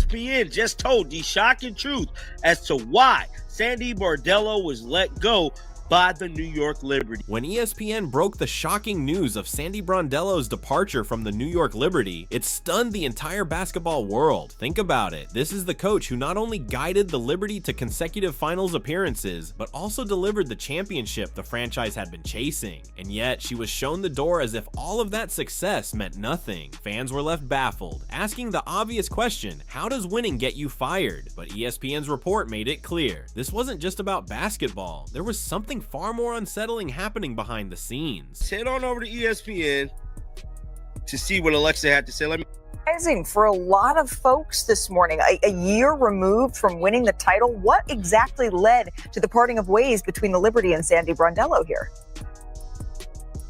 ESPN just told the shocking truth as to why Sandy Brondello was let go by the New York Liberty. When ESPN broke the shocking news of Sandy Brondello's departure from the New York Liberty, it stunned the entire basketball world. Think about it. This is the coach who not only guided the Liberty to consecutive finals appearances, but also delivered the championship the franchise had been chasing. And yet, she was shown the door as if all of that success meant nothing. Fans were left baffled, asking the obvious question, how does winning get you fired? But ESPN's report made it clear. This wasn't just about basketball. There was something far more unsettling happening behind the scenes. Head on over to ESPN to see what Alexa had to say. For a lot of folks this morning, a year removed from winning the title, what exactly led to the parting of ways between the Liberty and Sandy Brondello here?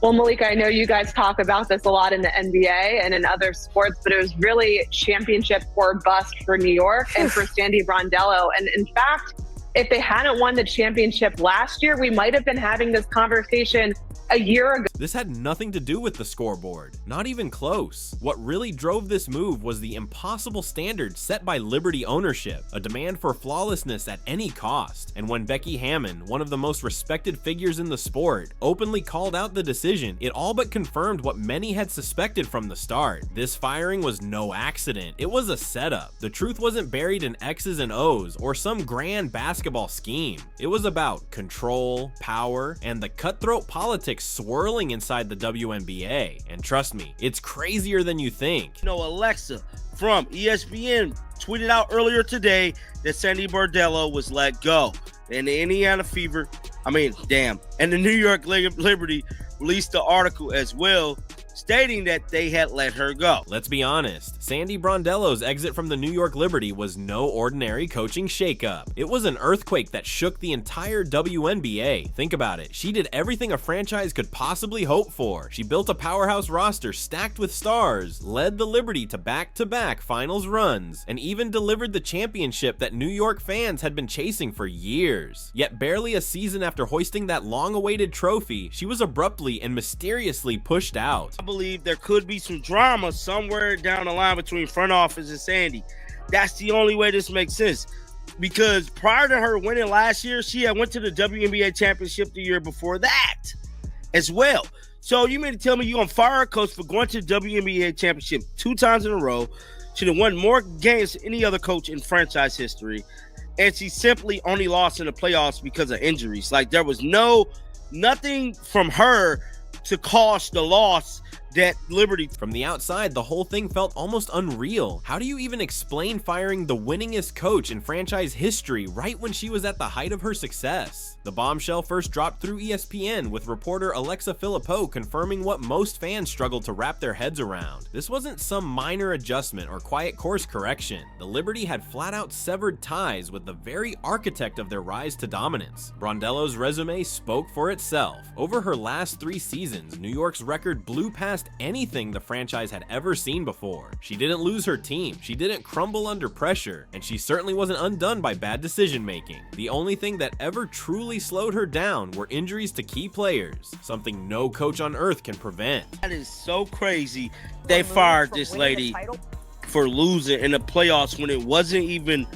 Well, Malika, I know you guys talk about this a lot in the NBA and in other sports, but it was really championship or bust for New York and for Sandy Brondello. And in fact, if they hadn't won the championship last year, we might have been having this conversation a year ago. This had nothing to do with the scoreboard, not even close. What really drove this move was the impossible standard set by Liberty ownership, a demand for flawlessness at any cost. And when Becky Hammon, one of the most respected figures in the sport, openly called out the decision, it all but confirmed what many had suspected from the start. This firing was no accident. It was a setup. The truth wasn't buried in X's and O's or some grand basketball scheme. It was about control, power, and the cutthroat politics swirling inside the WNBA. And trust me, it's crazier than you think. Alexa from ESPN tweeted out earlier today that Sandy Brondello was let go. And the Indiana Fever, and the New York Liberty released the article as well, stating that they had let her go. Let's be honest, Sandy Brondello's exit from the New York Liberty was no ordinary coaching shakeup. It was an earthquake that shook the entire WNBA. Think about it. She did everything a franchise could possibly hope for. She built a powerhouse roster stacked with stars, led the Liberty to back-to-back finals runs, and even delivered the championship that New York fans had been chasing for years. Yet barely a season after hoisting that long-awaited trophy, she was abruptly and mysteriously pushed out. I believe there could be some drama somewhere down the line between front office and Sandy. That's the only way this makes sense. Because prior to her winning last year, she had went to the WNBA championship the year before that as well. So you mean to tell me you're going to fire a coach for going to the WNBA championship 2 times in a row? Should have won more games than any other coach in franchise history. And she simply only lost in the playoffs because of injuries. Like, there was nothing from her to cause the loss that Liberty. From the outside, the whole thing felt almost unreal. How do you even explain firing the winningest coach in franchise history right when she was at the height of her success? The bombshell first dropped through ESPN, with reporter Alexa Philippou confirming what most fans struggled to wrap their heads around. This wasn't some minor adjustment or quiet course correction. The Liberty had flat out severed ties with the very architect of their rise to dominance. Brondello's resume spoke for itself. Over her last 3 seasons, New York's record blew past anything the franchise had ever seen before. She didn't lose her team, she didn't crumble under pressure, and she certainly wasn't undone by bad decision making. The only thing that ever truly slowed her down were injuries to key players, something no coach on earth can prevent. That is so crazy. They fired this lady for losing in the playoffs when it wasn't even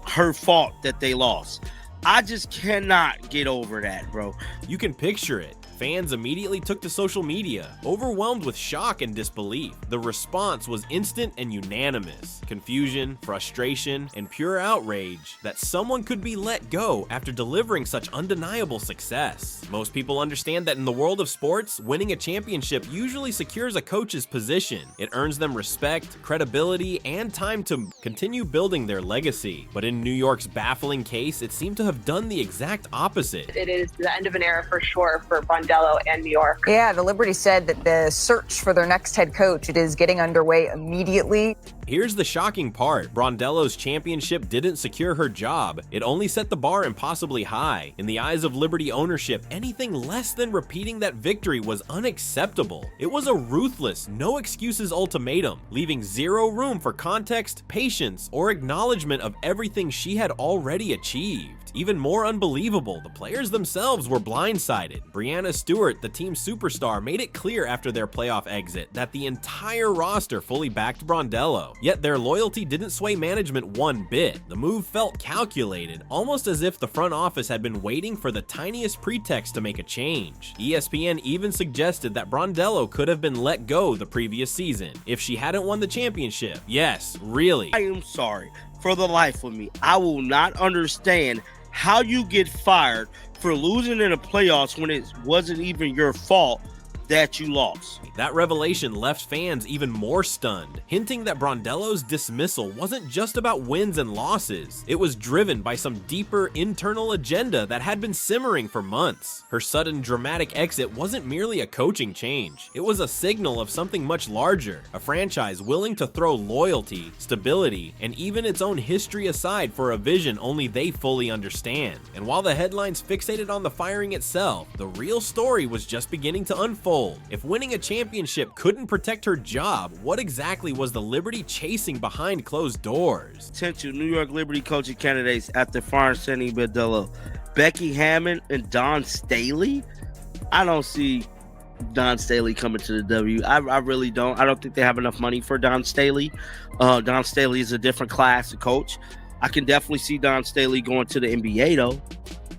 her fault that they lost. I just cannot get over that, bro. You can picture it. Fans immediately took to social media, overwhelmed with shock and disbelief. The response was instant and unanimous. Confusion, frustration, and pure outrage that someone could be let go after delivering such undeniable success. Most people understand that in the world of sports, winning a championship usually secures a coach's position. It earns them respect, credibility, and time to continue building their legacy. But in New York's baffling case, it seemed to have done the exact opposite. It is the end of an era for sure for Brondello and New York. Yeah, the Liberty said that the search for their next head coach, it is getting underway immediately. Here's the shocking part. Brondello's championship didn't secure her job. It only set the bar impossibly high. In the eyes of Liberty ownership, anything less than repeating that victory was unacceptable. It was a ruthless, no excuses ultimatum, leaving zero room for context, patience, or acknowledgement of everything she had already achieved. Even more unbelievable, the players themselves were blindsided. Breanna Stewart, the team's superstar, made it clear after their playoff exit that the entire roster fully backed Brondello. Yet their loyalty didn't sway management one bit. The move felt calculated, almost as if the front office had been waiting for the tiniest pretext to make a change. ESPN even suggested that Brondello could have been let go the previous season if she hadn't won the championship. Yes, really. I am sorry. For the life of me, I will not understand how you get fired for losing in the playoffs when it wasn't even your fault that you lost. That revelation left fans even more stunned, hinting that Brondello's dismissal wasn't just about wins and losses. It was driven by some deeper internal agenda that had been simmering for months. Her sudden dramatic exit wasn't merely a coaching change. It was a signal of something much larger, a franchise willing to throw loyalty, stability, and even its own history aside for a vision only they fully understand. And while the headlines fixated on the firing itself, the real story was just beginning to unfold. If winning a championship couldn't protect her job, what exactly was the Liberty chasing behind closed doors? Potential New York Liberty coaching candidates after firing Sandy Brondello: Becky Hammon and Dawn Staley. I don't see Dawn Staley coming to the W. I really don't. I don't think they have enough money for Dawn Staley. Dawn Staley is a different class of coach. I can definitely see Dawn Staley going to the NBA though.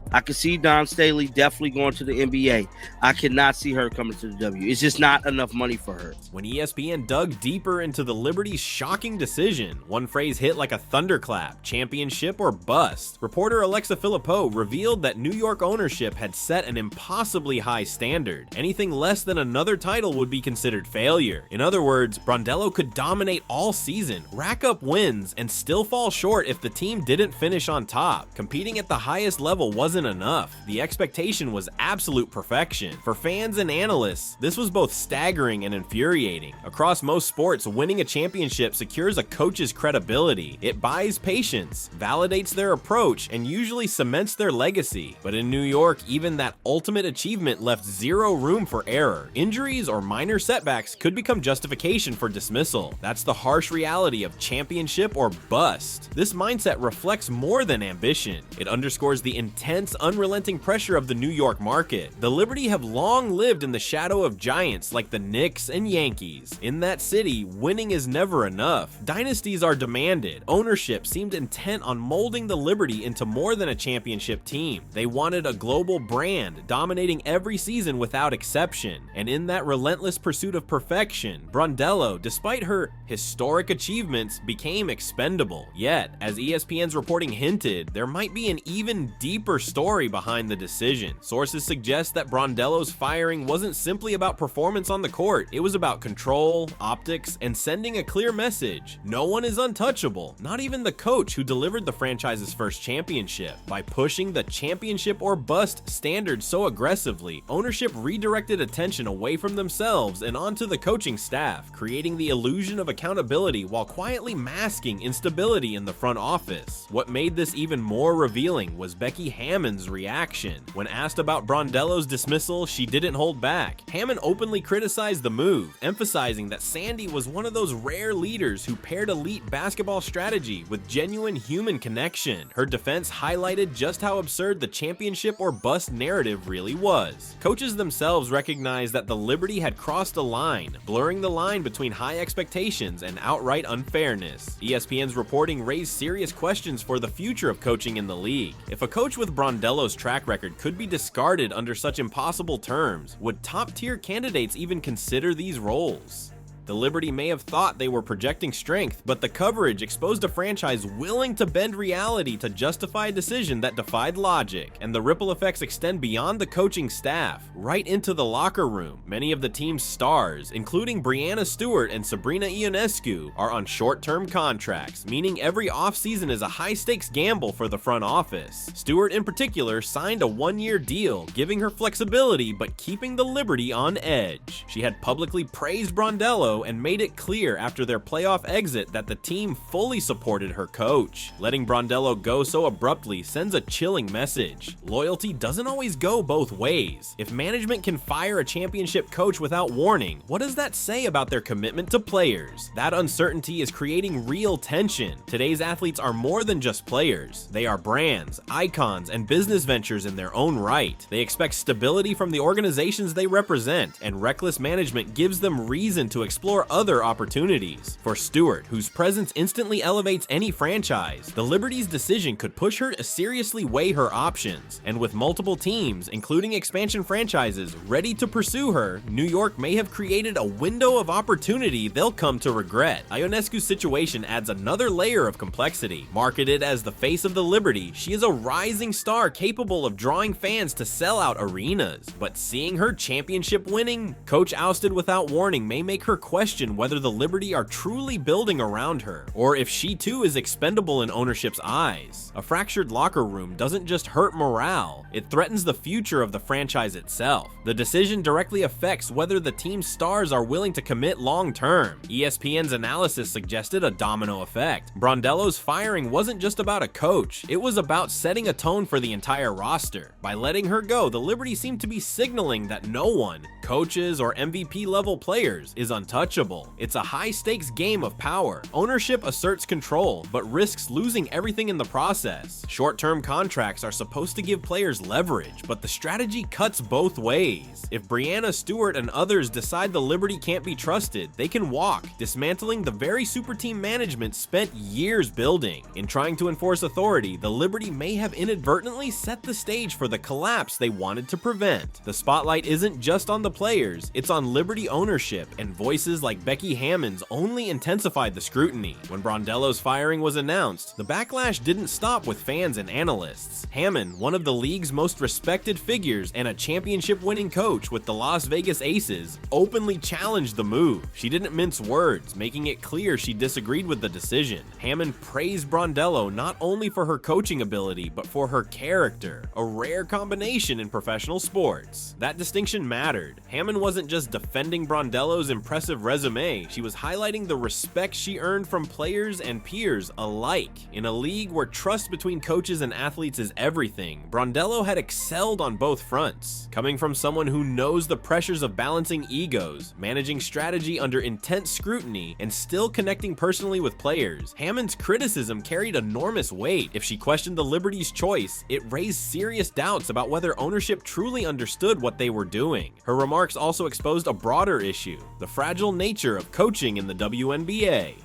I can see Dawn Staley definitely going to the NBA. I cannot see her coming to the W. It's just not enough money for her. When ESPN dug deeper into the Liberty's shocking decision, one phrase hit like a thunderclap: championship or bust. Reporter Alexa Philippou revealed that New York ownership had set an impossibly high standard. Anything less than another title would be considered failure. In other words, Brondello could dominate all season, rack up wins, and still fall short if the team didn't finish on top. Competing at the highest level wasn't enough. The expectation was absolute perfection. For fans and analysts, this was both staggering and infuriating. Across most sports, winning a championship secures a coach's credibility. It buys patience, validates their approach, and usually cements their legacy. But in New York, even that ultimate achievement left zero room for error. Injuries or minor setbacks could become justification for dismissal. That's the harsh reality of championship or bust. This mindset reflects more than ambition. It underscores the intense, unrelenting pressure of the New York market. The Liberty have long lived in the shadow of giants like the Knicks and Yankees. In that city, winning is never enough. Dynasties are demanded. Ownership seemed intent on molding the Liberty into more than a championship team. They wanted a global brand, dominating every season without exception. And in that relentless pursuit of perfection, Brondello, despite her historic achievements, became expendable. Yet, as ESPN's reporting hinted, there might be an even deeper story behind the decision. Sources suggest that Brondello's firing wasn't simply about performance on the court. It was about control, optics, and sending a clear message. No one is untouchable, not even the coach who delivered the franchise's first championship. By pushing the championship or bust standard so aggressively, ownership redirected attention away from themselves and onto the coaching staff, creating the illusion of accountability while quietly masking instability in the front office. What made this even more revealing was Becky Hammon's reaction. When asked about Brondello's dismissal, she didn't hold back. Hammon openly criticized the move, emphasizing that Sandy was one of those rare leaders who paired elite basketball strategy with genuine human connection. Her defense highlighted just how absurd the championship or bust narrative really was. Coaches themselves recognized that the Liberty had crossed a line, blurring the line between high expectations and outright unfairness. ESPN's reporting raised serious questions for the future of coaching in the league. If a coach with Brondello's track record could be discarded under such impossible terms, would top-tier candidates even consider these roles? The Liberty may have thought they were projecting strength, but the coverage exposed a franchise willing to bend reality to justify a decision that defied logic, and the ripple effects extend beyond the coaching staff, right into the locker room. Many of the team's stars, including Breanna Stewart and Sabrina Ionescu, are on short-term contracts, meaning every offseason is a high-stakes gamble for the front office. Stewart, in particular, signed a one-year deal, giving her flexibility but keeping the Liberty on edge. She had publicly praised Brondello Brondello and made it clear after their playoff exit that the team fully supported her coach. Letting Brondello go so abruptly sends a chilling message. Loyalty doesn't always go both ways. If management can fire a championship coach without warning, what does that say about their commitment to players? That uncertainty is creating real tension. Today's athletes are more than just players. They are brands, icons, and business ventures in their own right. They expect stability from the organizations they represent, and reckless management gives them reason to explore other opportunities. For Stewart, whose presence instantly elevates any franchise, the Liberty's decision could push her to seriously weigh her options. And with multiple teams, including expansion franchises, ready to pursue her, New York may have created a window of opportunity they'll come to regret. Ionescu's situation adds another layer of complexity. Marketed as the face of the Liberty, she is a rising star capable of drawing fans to sell out arenas. But seeing her championship winning, coach ousted without warning may make her question whether the Liberty are truly building around her, or if she too is expendable in ownership's eyes. A fractured locker room doesn't just hurt morale, it threatens the future of the franchise itself. The decision directly affects whether the team's stars are willing to commit long term. ESPN's analysis suggested a domino effect. Brondello's firing wasn't just about a coach, it was about setting a tone for the entire roster. By letting her go, the Liberty seemed to be signaling that no one, coaches or MVP level players, is untouchable. It's a high stakes game of power. Ownership asserts control, but risks losing everything in the process. Short-term contracts are supposed to give players leverage, but the strategy cuts both ways. If Breanna Stewart and others decide the Liberty can't be trusted, they can walk, dismantling the very super team management spent years building. In trying to enforce authority, the Liberty may have inadvertently set the stage for the collapse they wanted to prevent. The spotlight isn't just on the players, it's on Liberty ownership, and voices like Becky Hammond's only intensified the scrutiny. When Brondello's firing was announced, the backlash didn't stop with fans and analysts. Hammond, one of the league's most respected figures and a championship-winning coach with the Las Vegas Aces, openly challenged the move. She didn't mince words, making it clear she disagreed with the decision. Hammond praised Brondello not only for her coaching ability, but for her character, a rare combination in professional sports. That distinction mattered. Hammond wasn't just defending Brondello's impressive resume, she was highlighting the respect she earned from players and peers alike. In a league where trust between coaches and athletes is everything, Brondello had excelled on both fronts. Coming from someone who knows the pressures of balancing egos, managing strategy under intense scrutiny, and still connecting personally with players, Hammond's criticism carried enormous weight. If she questioned the Liberty's choice, it raised serious doubts about whether ownership truly understood what they were doing. Her remarks also exposed a broader issue: the fragile nature of coaching in the WNBA.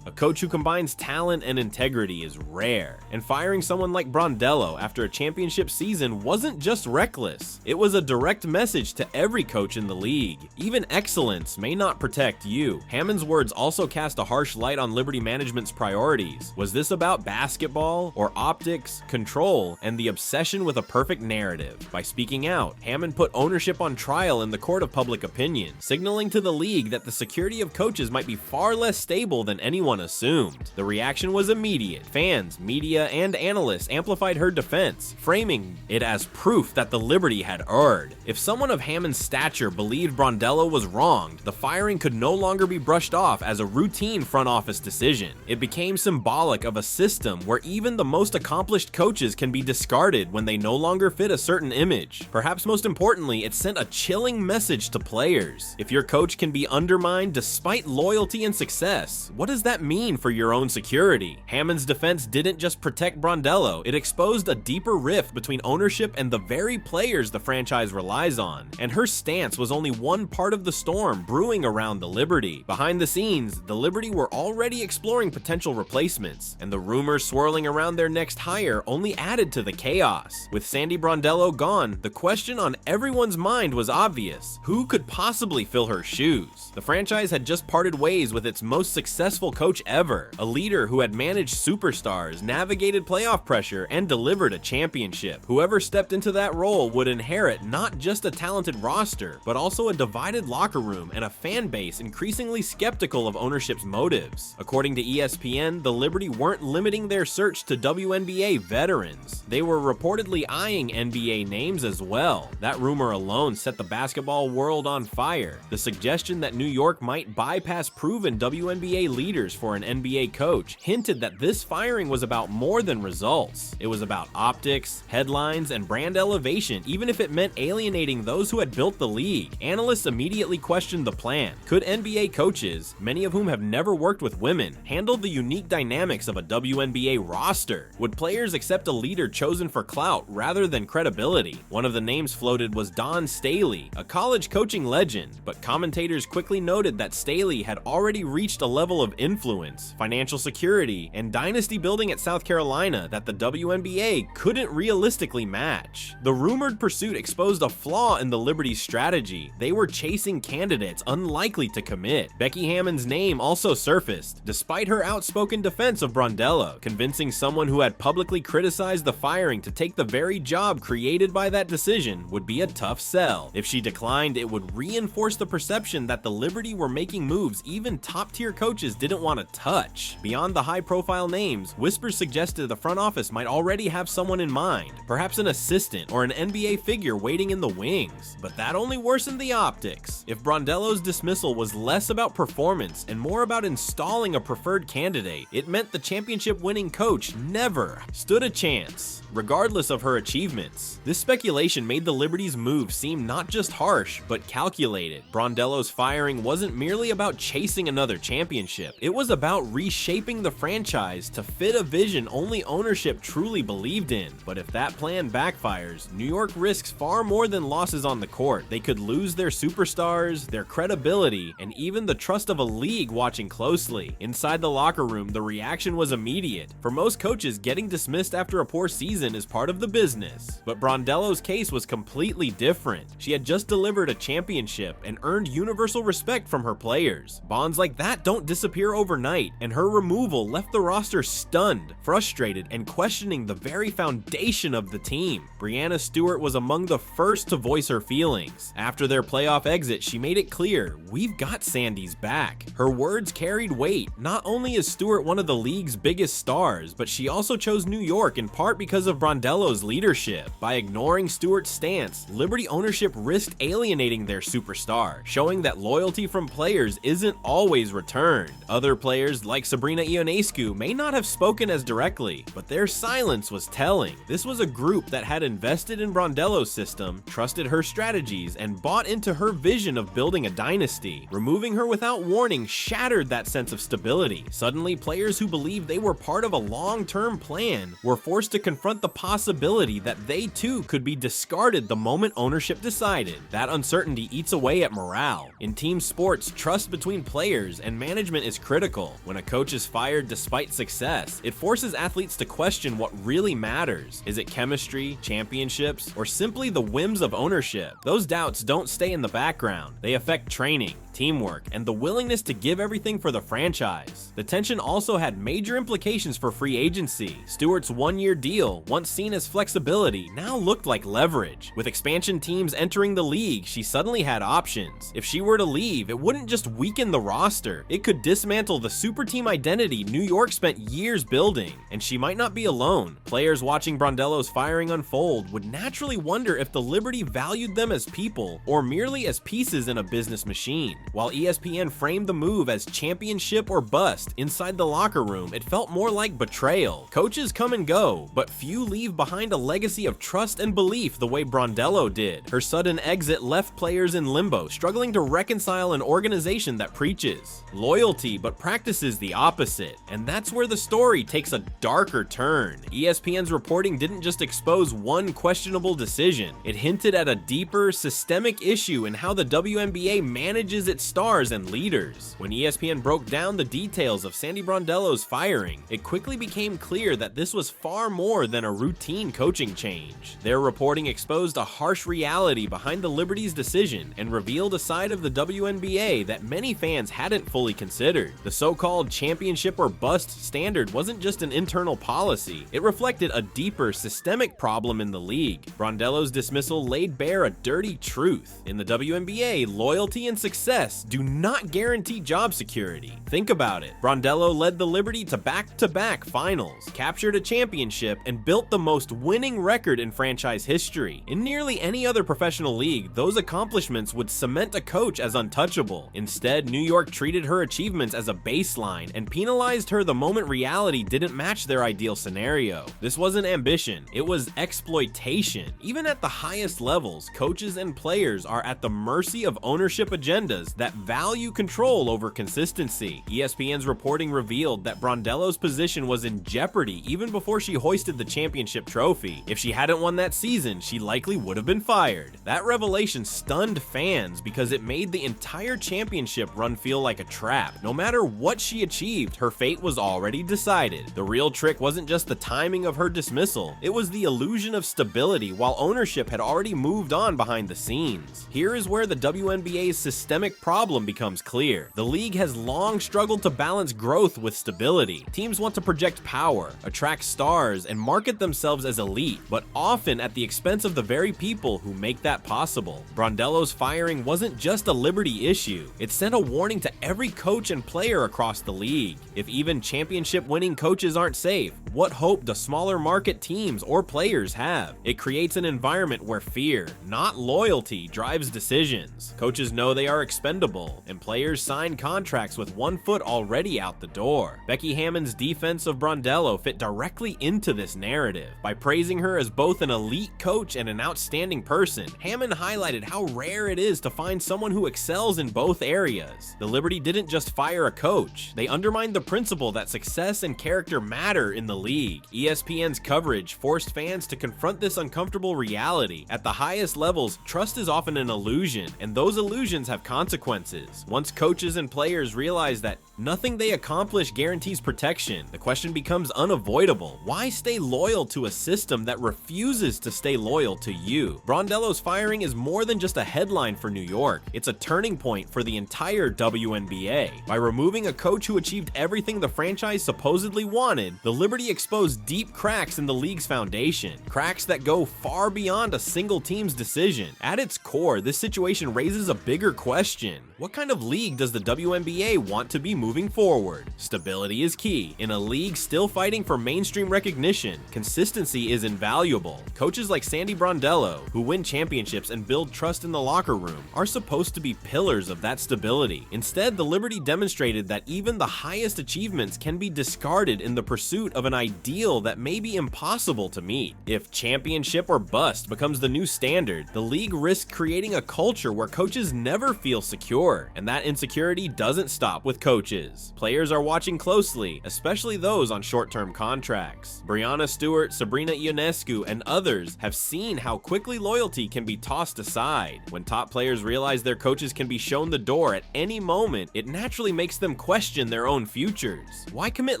A coach who combines talent and integrity is rare, and firing someone like Brondello after a championship season wasn't just reckless, it was a direct message to every coach in the league. Even excellence may not protect you. Hammond's words also cast a harsh light on Liberty management's priorities. Was this about basketball, or optics, control, and the obsession with a perfect narrative? By speaking out, Hammond put ownership on trial in the court of public opinion, signaling to the league that the security of coaches might be far less stable than anyone assumed. The reaction was immediate. Fans, media, and analysts amplified her defense, framing it as proof that the Liberty had erred. If someone of Hammond's stature believed Brondello was wronged, the firing could no longer be brushed off as a routine front office decision. It became symbolic of a system where even the most accomplished coaches can be discarded when they no longer fit a certain image. Perhaps most importantly, it sent a chilling message to players. If your coach can be undermined despite loyalty and success, what does that mean for your own security? Hammond's defense didn't just protect Brondello, it exposed a deeper rift between ownership and the very players the franchise relies on. And her stance was only one part of the storm brewing around the Liberty. Behind the scenes, the Liberty were already exploring potential replacements, and the rumors swirling around their next hire only added to the chaos. With Sandy Brondello gone, the question on everyone's mind was obvious: who could possibly fill her shoes? The franchise had just parted ways with its most successful coach coach ever, a leader who had managed superstars, navigated playoff pressure, and delivered a championship. Whoever stepped into that role would inherit not just a talented roster, but also a divided locker room and a fan base increasingly skeptical of ownership's motives. According to ESPN, the Liberty weren't limiting their search to WNBA veterans. They were reportedly eyeing NBA names as well. That rumor alone set the basketball world on fire. The suggestion that New York might bypass proven WNBA leaders for an NBA coach hinted that this firing was about more than results. It was about optics, headlines, and brand elevation, even if it meant alienating those who had built the league. Analysts immediately questioned the plan. Could NBA coaches, many of whom have never worked with women, handle the unique dynamics of a WNBA roster? Would players accept a leader chosen for clout rather than credibility? One of the names floated was Dawn Staley, a college coaching legend, but commentators quickly noted that Staley had already reached a level of influence, financial security, and dynasty building at South Carolina that the WNBA couldn't realistically match. The rumored pursuit exposed a flaw in the Liberty's strategy. They were chasing candidates unlikely to commit. Becky Hammon's name also surfaced, despite her outspoken defense of Brondello, convincing someone who had publicly criticized the firing to take the very job created by that decision would be a tough sell. If she declined, it would reinforce the perception that the Liberty were making moves even top-tier coaches didn't want to touch. Beyond the high-profile names, whispers suggested the front office might already have someone in mind, perhaps an assistant or an NBA figure waiting in the wings. But that only worsened the optics. If Brondello's dismissal was less about performance and more about installing a preferred candidate, it meant the championship-winning coach never stood a chance, regardless of her achievements. This speculation made the Liberty's move seem not just harsh, but calculated. Brondello's firing wasn't merely about chasing another championship. It was about reshaping the franchise to fit a vision only ownership truly believed in. But if that plan backfires, New York risks far more than losses on the court. They could lose their superstars, their credibility, and even the trust of a league watching closely. Inside the locker room, the reaction was immediate. For most coaches, getting dismissed after a poor season is part of the business. But Brondello's case was completely different. She had just delivered a championship and earned universal respect from her players. Bonds like that don't disappear overnight, and her removal left the roster stunned, frustrated, and questioning the very foundation of the team. Breanna Stewart was among the first to voice her feelings. After their playoff exit, she made it clear, "We've got Sandy's back." Her words carried weight. Not only is Stewart one of the league's biggest stars, but she also chose New York in part because of Brondello's leadership. By ignoring Stewart's stance, Liberty ownership risked alienating their superstar, showing that loyalty from players isn't always returned. Other players, like Sabrina Ionescu, may not have spoken as directly, but their silence was telling. This was a group that had invested in Brondello's system, trusted her strategies, and bought into her vision of building a dynasty. Removing her without warning shattered that sense of stability. Suddenly, players who believed they were part of a long-term plan were forced to confront the possibility that they too could be discarded the moment ownership decided. That uncertainty eats away at morale. In team sports, trust between players and management is critical. When a coach is fired despite success, it forces athletes to question what really matters. Is it chemistry, championships, or simply the whims of ownership? Those doubts don't stay in the background. They affect training, teamwork, and the willingness to give everything for the franchise. The tension also had major implications for free agency. Stewart's one-year deal, once seen as flexibility, now looked like leverage. With expansion teams entering the league, she suddenly had options. If she were to leave, it wouldn't just weaken the roster, it could dismantle the super team identity New York spent years building. And she might not be alone. Players watching Brondello's firing unfold would naturally wonder if the Liberty valued them as people or merely as pieces in a business machine. While ESPN framed the move as championship or bust, inside the locker room, it felt more like betrayal. Coaches come and go, but few leave behind a legacy of trust and belief the way Brondello did. Her sudden exit left players in limbo, struggling to reconcile an organization that preaches loyalty but practices the opposite. And that's where the story takes a darker turn. ESPN's reporting didn't just expose one questionable decision, it hinted at a deeper, systemic issue in how the WNBA manages as its stars and leaders. When ESPN broke down the details of Sandy Brondello's firing, it quickly became clear that this was far more than a routine coaching change. Their reporting exposed a harsh reality behind the Liberty's decision and revealed a side of the WNBA that many fans hadn't fully considered. The so-called championship or bust standard wasn't just an internal policy, it reflected a deeper, systemic problem in the league. Brondello's dismissal laid bare a dirty truth. In the WNBA, loyalty and success do not guarantee job security. Think about it. Brondello led the Liberty to back-to-back finals, captured a championship, and built the most winning record in franchise history. In nearly any other professional league, those accomplishments would cement a coach as untouchable. Instead, New York treated her achievements as a baseline and penalized her the moment reality didn't match their ideal scenario. This wasn't ambition, it was exploitation. Even at the highest levels, coaches and players are at the mercy of ownership agendas that value control over consistency. ESPN's reporting revealed that Brondello's position was in jeopardy even before she hoisted the championship trophy. If she hadn't won that season, she likely would have been fired. That revelation stunned fans because it made the entire championship run feel like a trap. No matter what she achieved, her fate was already decided. The real trick wasn't just the timing of her dismissal, it was the illusion of stability while ownership had already moved on behind the scenes. Here is where the WNBA's systemic problem becomes clear. The league has long struggled to balance growth with stability. Teams want to project power, attract stars, and market themselves as elite, but often at the expense of the very people who make that possible. Brondello's firing wasn't just a Liberty issue, it sent a warning to every coach and player across the league. If even championship-winning coaches aren't safe, what hope do smaller market teams or players have? It creates an environment where fear, not loyalty, drives decisions. Coaches know they are expendable, and players sign contracts with one foot already out the door. Becky Hammon's defense of Brondello fit directly into this narrative. By praising her as both an elite coach and an outstanding person, Hammond highlighted how rare it is to find someone who excels in both areas. The Liberty didn't just fire a coach, they undermined the principle that success and character matter in the league. ESPN's coverage forced fans to confront this uncomfortable reality. At the highest levels, trust is often an illusion, and those illusions have consequences. Once coaches and players realize that nothing they accomplish guarantees protection, the question becomes unavoidable. Why stay loyal to a system that refuses to stay loyal to you? Brondello's firing is more than just a headline for New York. It's a turning point for the entire WNBA. By removing a coach who achieved everything the franchise supposedly wanted, the Liberty exposed deep cracks in the league's foundation. Cracks that go far beyond a single team's decision. At its core, this situation raises a bigger question. What kind of league does the WNBA want to be moving forward? Stability is key. In a league still fighting for mainstream recognition, consistency is invaluable. Coaches like Sandy Brondello, who win championships and build trust in the locker room, are supposed to be pillars of that stability. Instead, the Liberty demonstrated that even the highest achievements can be discarded in the pursuit of an ideal that may be impossible to meet. If championship or bust becomes the new standard, the league risks creating a culture where coaches never feel secure, and that insecurity doesn't stop with coaches. Players are watching closely, especially those on short-term contracts. Brianna Stewart, Sabrina Ionescu, and others have seen how quickly loyalty can be tossed aside. When top players realize their coaches can be shown the door at any moment, it naturally makes them question their own futures. Why commit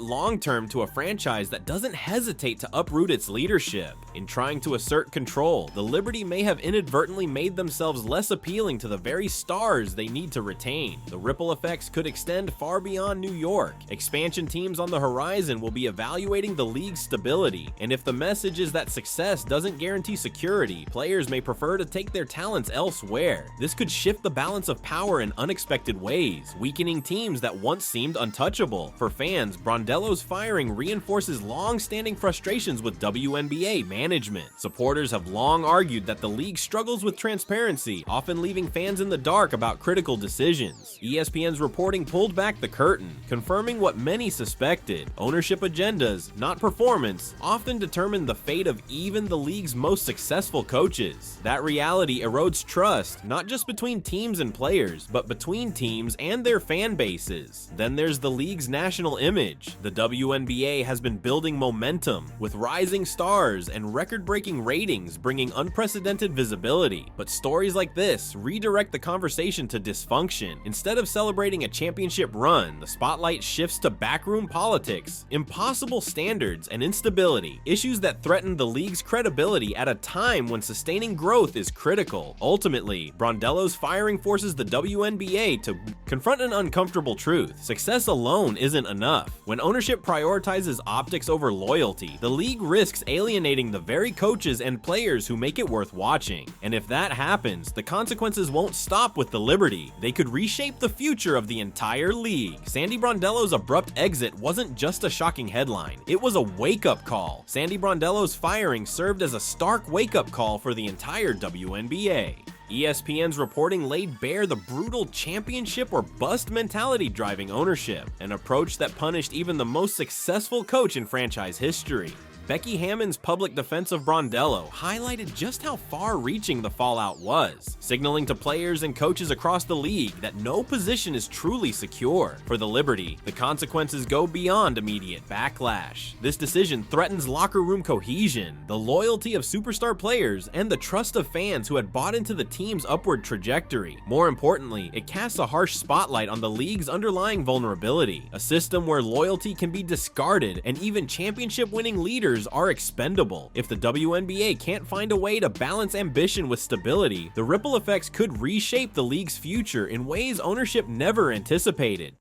long-term to a franchise that doesn't hesitate to uproot its leadership? In trying to assert control, the Liberty may have inadvertently made themselves less appealing to the very stars they need to retain. The ripple effects could extend far beyond New York. Expansion teams on the horizon will be evaluating the league's stability, and if the message is that success doesn't guarantee security, players may prefer to take their talents elsewhere. This could shift the balance of power in unexpected ways, weakening teams that once seemed untouchable. For fans, Brondello's firing reinforces long-standing frustrations with WNBA management. Supporters have long argued that the league struggles with transparency, often leaving fans in the dark about critical decisions. ESPN's reporting pulled back the curtain, confirming what many suspected. Ownership agendas, not performance, often determine the fate of even the league's most successful coaches. That reality erodes trust, not just between teams and players, but between teams and their fan bases. Then there's the league's national image. The WNBA has been building momentum, with rising stars and record-breaking ratings bringing unprecedented visibility. But stories like this redirect the conversation to to dysfunction. Instead of celebrating a championship run, the spotlight shifts to backroom politics, impossible standards, and instability, issues that threaten the league's credibility at a time when sustaining growth is critical. Ultimately, Brondello's firing forces the WNBA to confront an uncomfortable truth. Success alone isn't enough. When ownership prioritizes optics over loyalty, the league risks alienating the very coaches and players who make it worth watching. And if that happens, the consequences won't stop with the Liberty. They could reshape the future of the entire league. Sandy Brondello's abrupt exit wasn't just a shocking headline, it was a wake-up call. Sandy Brondello's firing served as a stark wake-up call for the entire WNBA. ESPN's reporting laid bare the brutal championship or bust mentality driving ownership, an approach that punished even the most successful coach in franchise history. Becky Hammon's public defense of Brondello highlighted just how far-reaching the fallout was, signaling to players and coaches across the league that no position is truly secure. For the Liberty, the consequences go beyond immediate backlash. This decision threatens locker room cohesion, the loyalty of superstar players, and the trust of fans who had bought into the team's upward trajectory. More importantly, it casts a harsh spotlight on the league's underlying vulnerability, a system where loyalty can be discarded and even championship-winning leaders are expendable. If the WNBA can't find a way to balance ambition with stability, the ripple effects could reshape the league's future in ways ownership never anticipated.